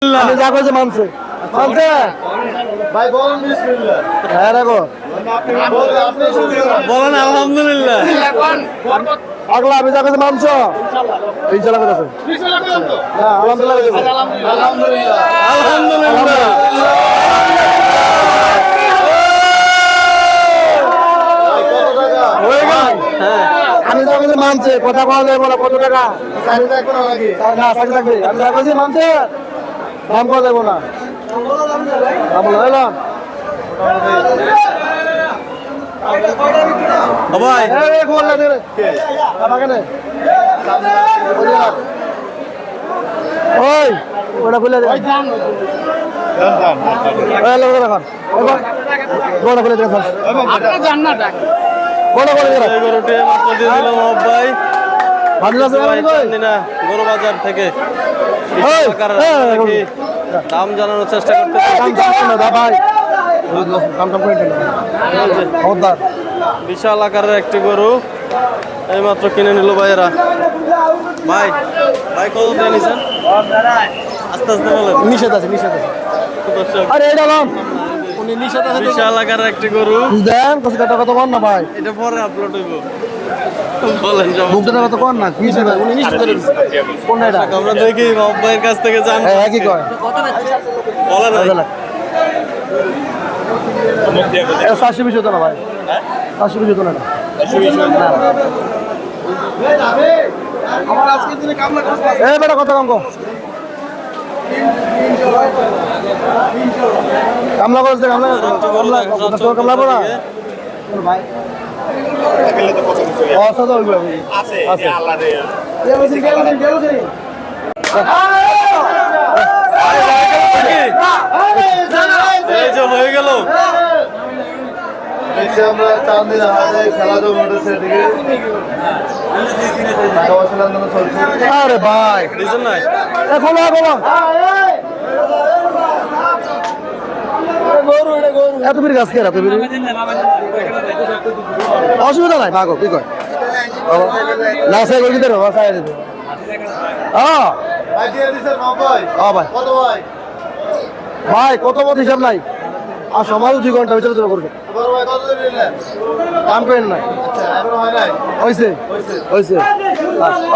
আমি যা কইছি মানছে মানছে ভাই বলেন বিসমিল্লাহ। হ্যাঁ রাখো বলেন আলহামদুলিল্লাহ। পাগলা আমি যা কইছি মানছো ইনশাআল্লাহ কইতাছে হ্যাঁ আলহামদুলিল্লাহ কইতাছে আলহামদুলিল্লাহ। আলহামদুলিল্লাহ। ভাই কত টাকা? হয়ে গেল আমি যা কইছি মানছে কথা কওয়া যায় বলা কত টাকা চাকরি থাকবে না নাকি? না চাকরি থাকবে আমি যা কইছি মানছে দাম কওয়া যাবো না দাম বলে এলাম ও ভাই এই খবর না দে আমাকে নে ওই ওটা খুলে দে ওই লোক রাখ গোড়া খুলে দে স্যার গোড়া খুলে দে এই গরুটি মাত্র দিয়ে দিলাম মহব ভাই। ভালো আছে ভাই ভাই চান্দিনা গরু বাজার থেকে এই, টাকার এই, দেখি দাম জানানোর চেষ্টা করতেছি। দাম না দা ভাই দাম করে দেন খবরদার বিশাল আকারের একটি গরু এই মাত্র কিনে নিল ভাইয়েরা। ভাই ভাই কত দিয়ে নিছেন? আস্তে আস্তে বলেন। নিষেধ আছে দর্শক, আরে এটা নাম উনি নিষেধ আছে বিশাল আকারের একটি গরু। দেন কত টাকা কত কর না ভাই এটা পরে আপলোড হইব। বলেন বুক টাকা কত কর না কি নিষেধ উনি নিষেধ করে দিছে কোন এটা আমরা দেখি মহব ভাইয়ের কাছ থেকে জান। হ্যাঁ কি কয় বলেন ভাই। এটা 720 হতো না ভাই 720 হতো না আমার আজকের দিনে কামলা কাজ এই বেটা কত কম কো কামলা করছে কামলা পড়া ভাই অসাধু ওইগুলো আছে আছে। আল্লাহ রে। এই যে হয়ে গেল। এই যে আমরা চান্দিনা হাটে খেলাধুলা উঠেছে এদিকে সবার খেলাধুলা চলছে। আরে ভাই দিছেন নাই? এখন এত বিড়ি গাছ খেয়ে এত বিড়ি অসুবিধা নাই ভাগো কি কয় না সে করে দিতে বাবা সাইড দিতে হ্যাঁ ভাই দিয়ে দিছেন ভাই। ভাই কত ভাই? ভাই কত মত হিসাব নাই আর সমাজ 2 ঘন্টা ভিতরে তোরা করবে বড় ভাই কত দিয়ে নিলেন? দাম পেন নাই আচ্ছা এখনো হয় নাই। হয়েছে হয়েছে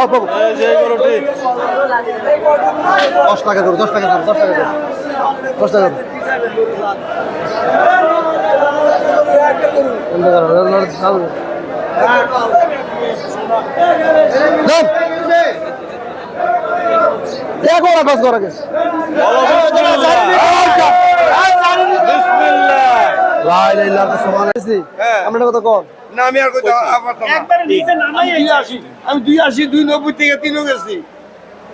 ও বাবু এই যে গরুটি 10 টাকা করো 10 টাকা করো 10 টাকা করো 10 টাকা করো দেখো না কাজ করাকে বিসমিল্লাহ। লাই লাই লাই সমান আছে আমরা কত কোন না আমি আর কই একবারে নিচে নামাই আসি। আমি 280 290 থেকে 3 গেছি।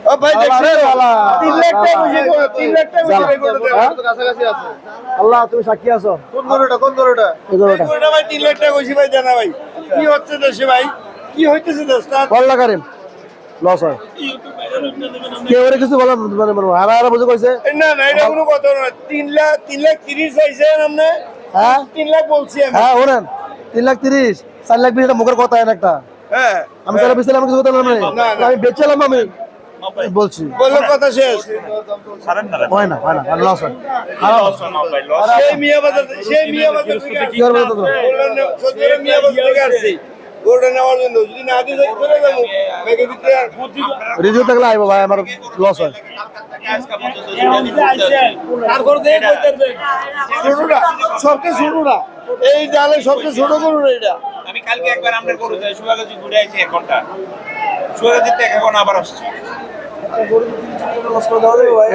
ও ভাই দেখছি আরে বালা। 3 লাখ টাকা বুঝে 3 লাখ টাকা বুঝে ভাই করতে হ্যাঁ? তো কাছাকাছি আছে। আল্লাহ তুমি সাক্ষী আছো কোন গরুটা কোন গরুটা? এই গরুটা। এই গরুটা ভাই 3 লাখ টাকা কইছি ভাই জানা ভাই। কি হচ্ছে দেশে ভাই? কি হইতেছে দেশটা? বল কারিম লস হয় কেউ ওরে কিছু বলা মানে বলবো আর বুঝে কইছে না না এটা কোনো কথা না। 3 লাখ 30 চাইছেন আপনি? হ্যাঁ 3 লাখ বলছি আমি। হ্যাঁ ওরেন 3,30,000 4,20,000 এটা মুখের কথা একটা হ্যাঁ আমি তাহলে বেচলাম কিছু কথা না আমি বেচলাম আমি বলছি বললো কথা শেষ। হয় না লস হয় সেই মিয়া বাজার থেকে কি করবে তো বললেন না, সত্যি মিয়া বাজার থেকে আসছি। গরুটা নেওয়ার জন্য যদি না দিয়ে যাই চলে যাবো ব্যাগের ভিতরে আর রিভিউ থাকলে আইবো ভাই আমার লস হয় ছোটটা সবচেয়ে ছোটটা এই ডালে সবচেয়ে ছোট গরুটা এটা। আমি কালকে একবার আমরা গরু যাই সুগাগাজি ঘুরে আইছি 1 ঘন্টা সুগাগাজিতে এখন আবার আসছি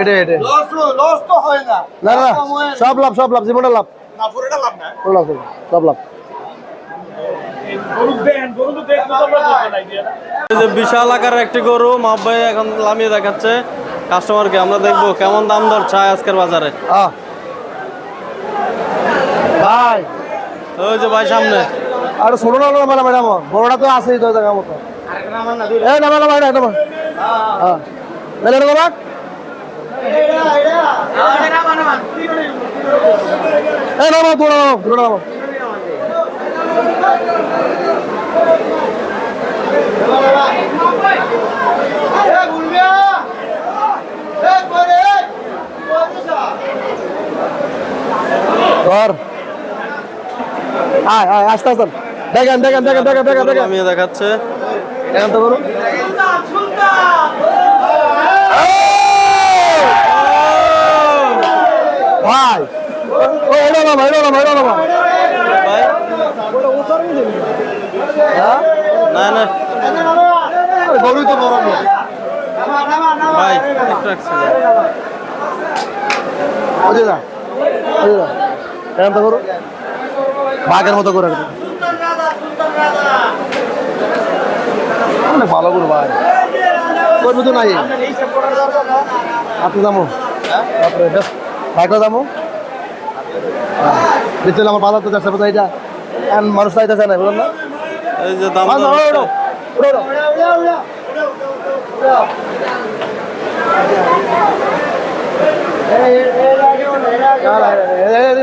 এটা লস তো হয় না। না না সব লাভ জীবনটা লাভ না পুরোটা লাভ না লাভ সব লাভ এই যে বিশাল আকারের একটি গরু মাপ ভাই এখন লামিয়ে দেখাচ্ছে কাস্টমারকে। আমরা দেখবো কেমন দাম দর চায় আজকের বাজারে। ভাই ওই যে ভাই সামনে আর ছোট না ম্যাডাম বড়টা তো আছেই তো জায়গা মতো এই নামা নামা এটা নামা হ্যাঁ মেলে রে বাবা এই নামা দূর নামা আয় আয় আস্তে আস্তে দেখেন দেখেন দেখেন দেখেন দেখেন দেখেন নামিয়ে দেখাচ্ছে। দেখেন তো করুন ভাই ও এটা না ভাই এটা না ভাই এটা না ভাই ভাই হ্যাঁ না না গরুই তো বড় ভাই একটু রাখছে ওই যা দেখেন তো করুন বাঘের মতো করে রাখবেন। অনেক ভালো করে ভাই করবি তো নাই আপনি যাবো বাইকটা যাবো দেখছিল আমার বাজার তো যাচ্ছে কোথায় এটা এখন মানুষ চাইতেছে না বুঝলেন না এই যে দাম মাছ দর ধরো, হচ্ছে। ওড়ো, ওড়ো, ওড়ো।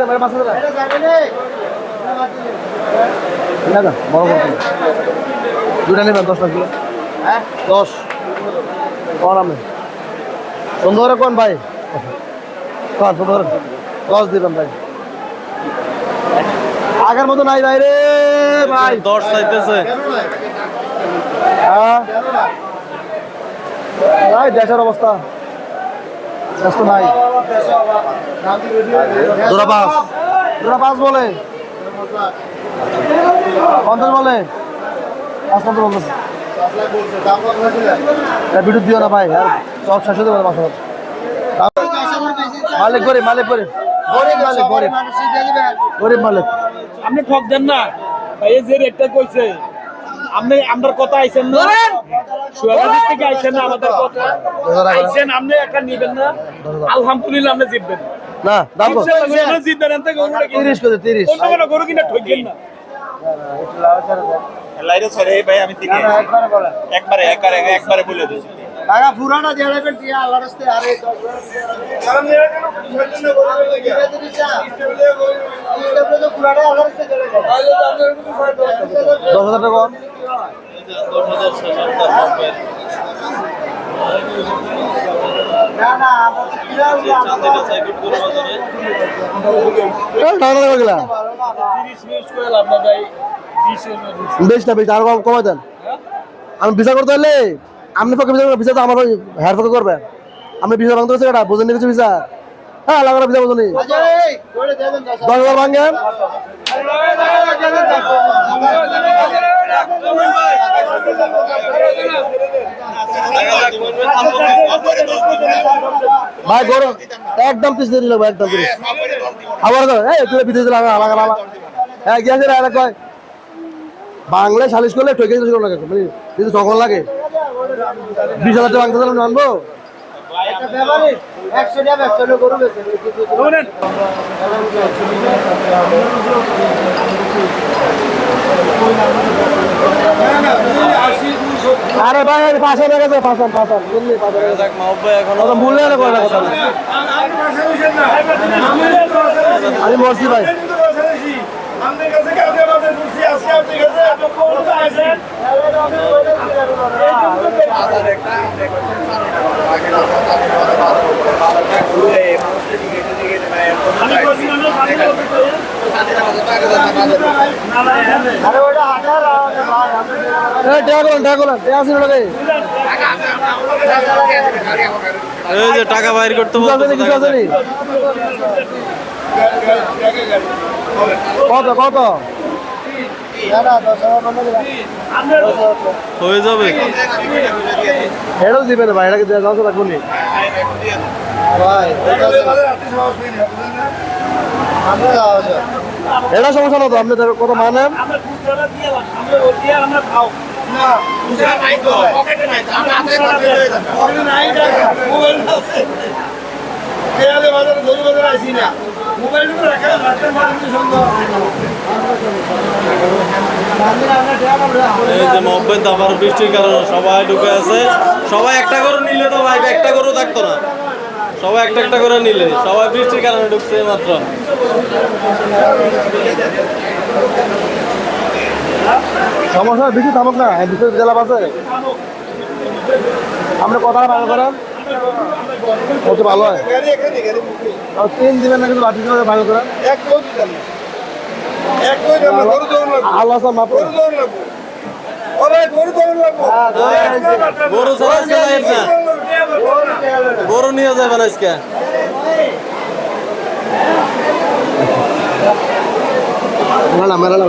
মেরে মাছ ধরে। না না বড় বড় কিলো। দুটা নেবেন 10 টাকা কিলো 10 কোন আমি সুন্দর কোন ভাই কোন সুন্দর 10 দিবেন ভাই আগের মতো নাই ভাই রে ভাই 10 চাইতেছে। হ্যাঁ ভাই দেশের অবস্থা দেশ তো নাই দুরা পাঁচ বলে 50 বলে 50 বলতেছে বিদ্যুৎ দিও না ভাই আর সব শেষ হতে পারে মাসে মালিক গরিব মালিক গরিব গরিব মালিক গরিব গরিব মালিক আপনি ঠক দেন না ভাই এই যে রেটটা কইছে আপনি আমার কথা আইছেন না সুয়াগাদি থেকে আইছেন না আমাদের কথা আইছেন আপনি একটা নিবেন না আলহামদুলিল্লাহ আপনি জিতবেন না দাম কত আপনি জিতবেন এত গরুটা কি 30 করে 30 অন্য কোনো গরু কিনা ঠকবেন না লাইরে ছেড়ে ভাই আমি থেকে একবারে বলে দিয়েছি টাকা পুরাটা দিয়ে দেবেন কি আল্লাহর রাস্তে আরে পুরাটা আল্লাহর রাস্তে চলে যায় 10,000 টাকা বেশ না বেশ আরো কমাই দেন আমি ভিসা করতে হলে আপনি পক্ষে ভিসা তো আমার হেয়ার পক্ষে করবেন আপনি ভিসা ভাঙতে হচ্ছে এটা বোঝেন কিছু ভিসা হ্যাঁ লাগানো ভিসা বোঝেনি 10,000 ভাঙেন ভাই গরম একদম 30 দিন লাগবে একদম 30 আবার এই তুই বিদেশে লাগা লাগা লাগা হ্যাঁ গিয়েছে রে আরেক কয় বাংলায় সালিশ করলে ঠকে দিতে লাগে মানে যদি তখন লাগে 20,000 টাকা ভাঙতে দিলাম আনবো একটা ব্যাপারে 100 টাকা 100 টাকা গরু বেচে শুনেন আরে ভাই পাশে দেখা যায় পাশান বুঝলি পাশে দেখ মাহবুব ভাই এখন কথা বললে না কথা কথা আমি মরছি ভাই আমাদের কাছে কাজে আমাদের খুশি আছে আপনার কাছে এত কোন আছেন এই যে টাকা বাইর করতে বলতেছে দেখা যায়। কত কত হয়ে যাবে এটাও দিবে না ভাই এটাকে দেওয়া যাচ্ছে রাখুন এটা সমস্যা না তো আপনি কত মানেন আমরা খুচরা দিয়ে আমরা ওটি আমরা খাও না পূজা নাই তো পকেটে নাই তো আমরা হাতে করে নাই মোবাইল আছে কেয়ালে বাজারে ধরে বাজারে আইছি না মোবাইলটা রাখা রাখতে মারতে সুন্দর এই যে মাহবুব ভাই আবার বৃষ্টির কারণে সবাই ঢুকে আছে সবাই একটা করে নিলে তো ভাই একটা করে থাকতো না সবাই একটা একটা করে নিলে সবাই বৃষ্টির কারণে ঢুকছে মাত্র সমস্যা বেশি থামক না ভিতরে জেলা আছে আপনি কথা ভালো করেন ওকে ভালো হয় গাড়ি এখানে গাড়ি মুখে 3 দিবেন না কিন্তু বাড়তি ভালো করেন এক কোটি দেন এক আল্লাহ সব মাফ করুন। গরু ছাড়া আজকে লাইন না, গরু নিয়ে যাবেন আজকে। মেলা না মেলা না